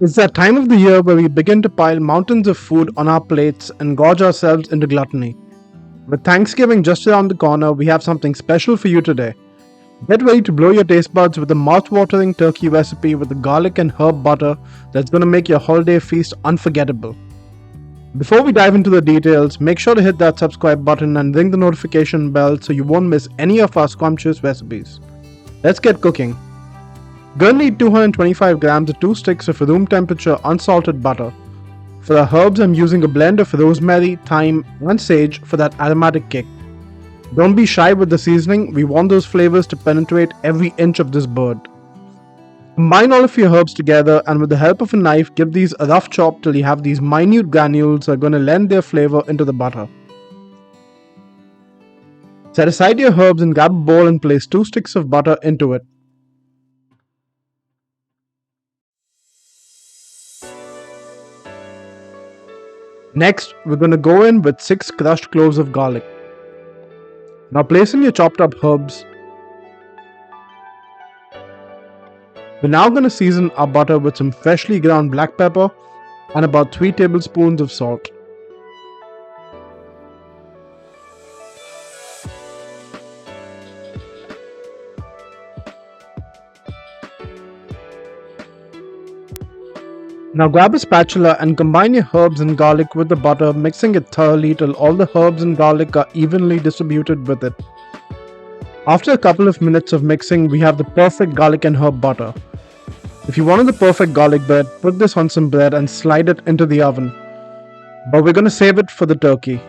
It's that time of the year where we begin to pile mountains of food on our plates and gorge ourselves into gluttony. With Thanksgiving just around the corner, we have something special for you today. Get ready to blow your taste buds with a mouth-watering turkey recipe with a garlic and herb butter that's going to make your holiday feast unforgettable. Before we dive into the details, make sure to hit that subscribe button and ring the notification bell so you won't miss any of our scrumptious recipes. Let's get cooking. Gonna need 225 grams or 2 sticks of room temperature unsalted butter. For the herbs, I'm using a blend of rosemary, thyme, and sage for that aromatic kick. Don't be shy with the seasoning, we want those flavors to penetrate every inch of this bird. Combine all of your herbs together and with the help of a knife, give these a rough chop till you have these minute granules that are going to lend their flavor into the butter. Set aside your herbs and grab a bowl and place 2 sticks of butter into it. Next, we're going to go in with 6 crushed cloves of garlic. Now place in your chopped up herbs. We're now going to season our butter with some freshly ground black pepper and about 3 tablespoons of salt. Now grab a spatula and combine your herbs and garlic with the butter, mixing it thoroughly till all the herbs and garlic are evenly distributed with it. After a couple of minutes of mixing, we have the perfect garlic and herb butter. If you wanted the perfect garlic bread, put this on some bread and slide it into the oven. But we're going to save it for the turkey.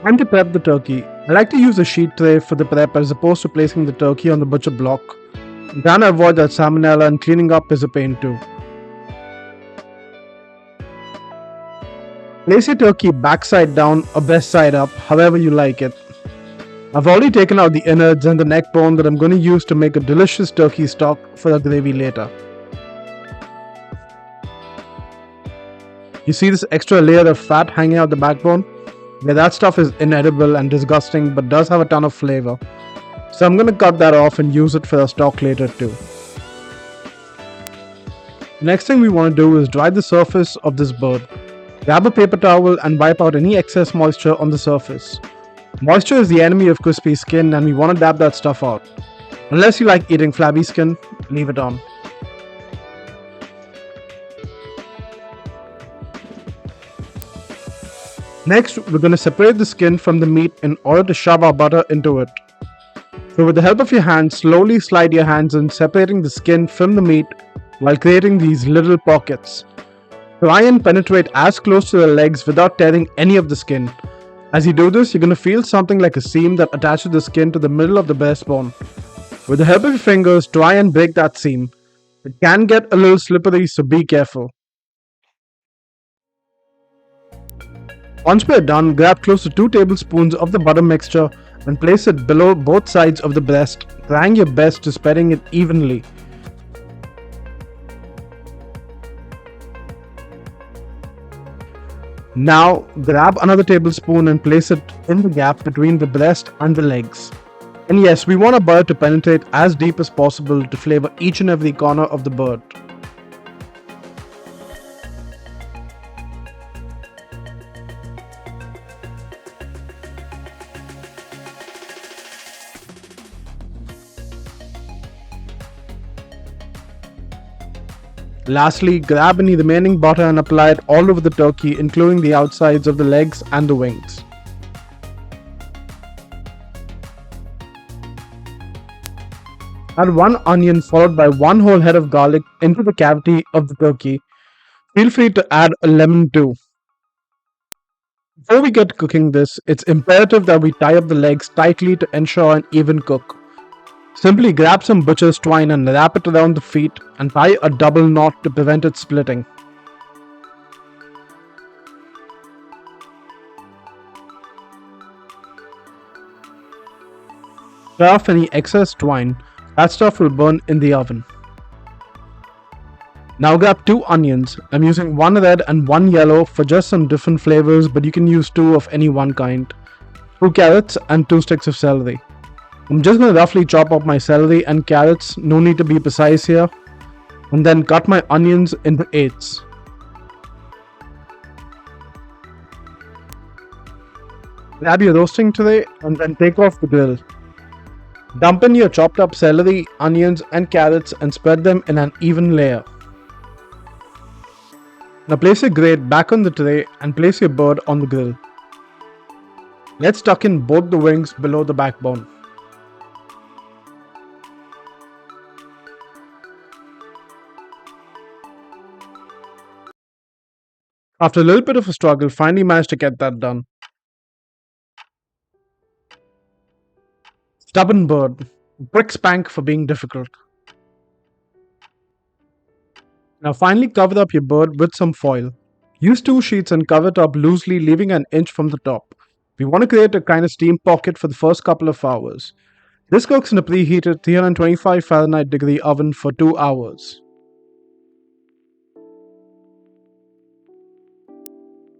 Time to prep the turkey. I like to use a sheet tray for the prep as opposed to placing the turkey on the butcher block. I'm trying to avoid that salmonella and cleaning up is a pain too. Place your turkey backside down or best side up, however you like it. I've already taken out the innards and the neck bone that I'm going to use to make a delicious turkey stock for the gravy later. You see this extra layer of fat hanging out the backbone? Yeah, that stuff is inedible and disgusting but does have a ton of flavor. So I'm going to cut that off and use it for a stock later too. Next thing we want to do is dry the surface of this bird. Grab a paper towel and wipe out any excess moisture on the surface. Moisture is the enemy of crispy skin and we want to dab that stuff out. Unless you like eating flabby skin, leave it on. Next, we're going to separate the skin from the meat in order to shove our butter into it. So with the help of your hands, slowly slide your hands in, separating the skin from the meat while creating these little pockets. Try and penetrate as close to the legs without tearing any of the skin. As you do this, you're going to feel something like a seam that attaches the skin to the middle of the breastbone. With the help of your fingers, try and break that seam. It can get a little slippery, so be careful. Once we're done, grab close to 2 tablespoons of the butter mixture and place it below both sides of the breast, trying your best to spreading it evenly. Now, grab another tablespoon and place it in the gap between the breast and the legs. And yes, we want our butter to penetrate as deep as possible to flavor each and every corner of the bird. Lastly, grab any remaining butter and apply it all over the turkey, including the outsides of the legs and the wings. Add 1 onion followed by 1 whole head of garlic into the cavity of the turkey. Feel free to add a lemon too. Before we get cooking this, it's imperative that we tie up the legs tightly to ensure an even cook. Simply grab some butcher's twine and wrap it around the feet and tie a double knot to prevent it splitting. Tear off any excess twine, that stuff will burn in the oven. Now grab 2 onions. I'm using 1 red and 1 yellow for just some different flavors, but you can use 2 of any one kind. 2 carrots and 2 sticks of celery. I'm just going to roughly chop up my celery and carrots, no need to be precise here. and then cut my onions into eighths. Grab your roasting tray and then take off the grill. Dump in your chopped up celery, onions, and carrots and spread them in an even layer. Now place your grate back on the tray and place your bird on the grill. Let's tuck in both the wings below the backbone. After a little bit of a struggle, finally managed to get that done. Stubborn bird. Brick spank for being difficult. Now finally cover up your bird with some foil. Use 2 sheets and cover it up loosely, leaving an inch from the top. We want to create a kind of steam pocket for the first couple of hours. This cooks in a preheated 325 Fahrenheit degree oven for 2 hours.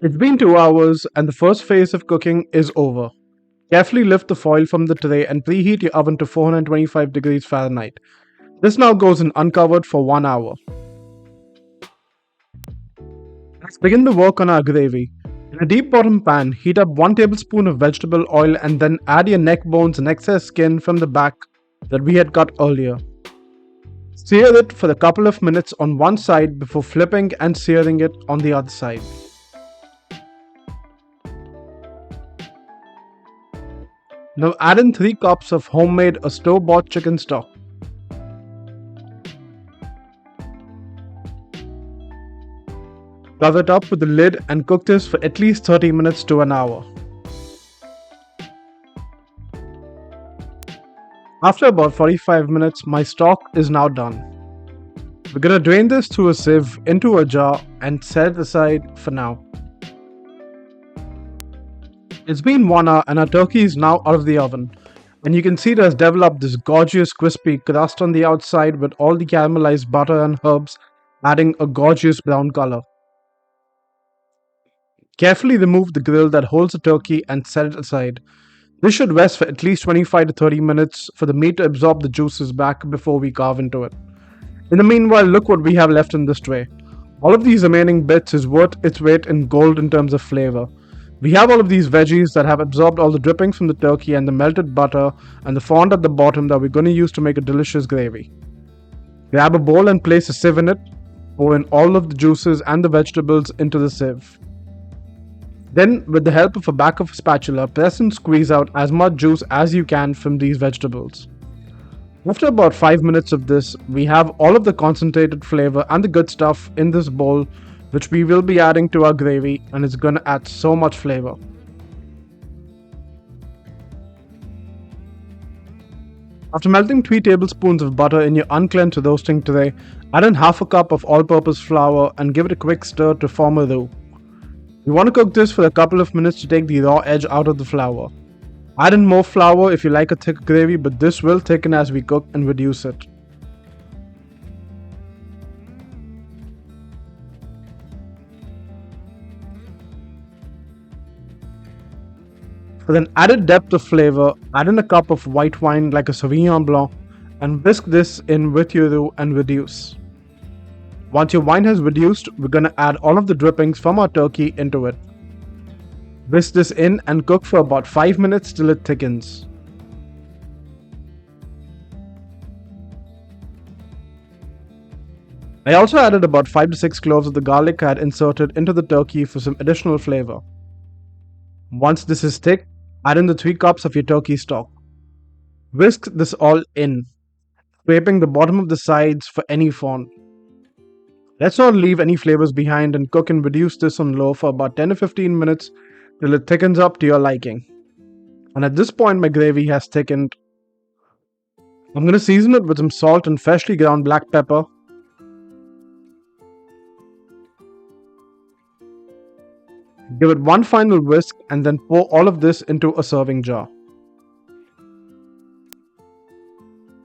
It's been 2 hours and the first phase of cooking is over. Carefully lift the foil from the tray and preheat your oven to 425 degrees Fahrenheit. This now goes in uncovered for 1 hour. Let's begin the work on our gravy. In a deep bottom pan, heat up 1 tablespoon of vegetable oil and then add your neck bones and excess skin from the back that we had cut earlier. Sear it for a couple of minutes on one side before flipping and searing it on the other side. Now add in 3 cups of homemade or store-bought chicken stock. Cover it up with the lid and cook this for at least 30 minutes to an hour. After about 45 minutes, my stock is now done. We're gonna drain this through a sieve into a jar and set it aside for now. It's been 1 hour and our turkey is now out of the oven. And you can see it has developed this gorgeous crispy crust on the outside with all the caramelized butter and herbs adding a gorgeous brown color. Carefully remove the grill that holds the turkey and set it aside. This should rest for at least 25 to 30 minutes for the meat to absorb the juices back before we carve into it. In the meanwhile, look what we have left in this tray. All of these remaining bits is worth its weight in gold in terms of flavor. We have all of these veggies that have absorbed all the drippings from the turkey and the melted butter and the fond at the bottom that we're going to use to make a delicious gravy. Grab a bowl and place a sieve in it. Pour in all of the juices and the vegetables into the sieve. Then, with the help of a back of a spatula, press and squeeze out as much juice as you can from these vegetables. After about 5 minutes of this, we have all of the concentrated flavor and the good stuff in this bowl, which we will be adding to our gravy, and it's going to add so much flavor. After melting 3 tablespoons of butter in your uncleansed roasting tray, add in half a cup of all-purpose flour and give it a quick stir to form a roux. You want to cook this for a couple of minutes to take the raw edge out of the flour. Add in more flour if you like a thick gravy, but this will thicken as we cook and reduce it. For an added depth of flavor, add in a cup of white wine like a Sauvignon Blanc and whisk this in with your roux and reduce. Once your wine has reduced, we're going to add all of the drippings from our turkey into it. Whisk this in and cook for about 5 minutes till it thickens. I also added about 5 to 6 cloves of the garlic I had inserted into the turkey for some additional flavor. Once this is thick, add in the 3 cups of your turkey stock. Whisk this all in, scraping the bottom of the sides for any fond. Let's not leave any flavors behind and cook and reduce this on low for about 10 to 15 minutes till it thickens up to your liking. And at this point my gravy has thickened. I'm going to season it with some salt and freshly ground black pepper. Give it one final whisk and then pour all of this into a serving jar.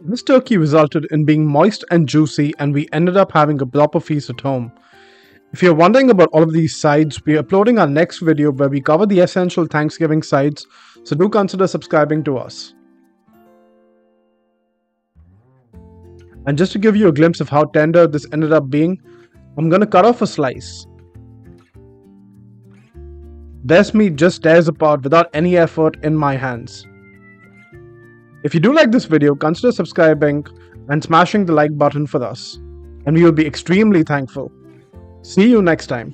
This turkey resulted in being moist and juicy, and we ended up having a proper feast at home. If you're wondering about all of these sides, we're uploading our next video where we cover the essential Thanksgiving sides, so do consider subscribing to us. And just to give you a glimpse of how tender this ended up being, I'm gonna cut off a slice. This meat just tears apart without any effort in my hands. If you do like this video, consider subscribing and smashing the like button for us, and we will be extremely thankful. See you next time.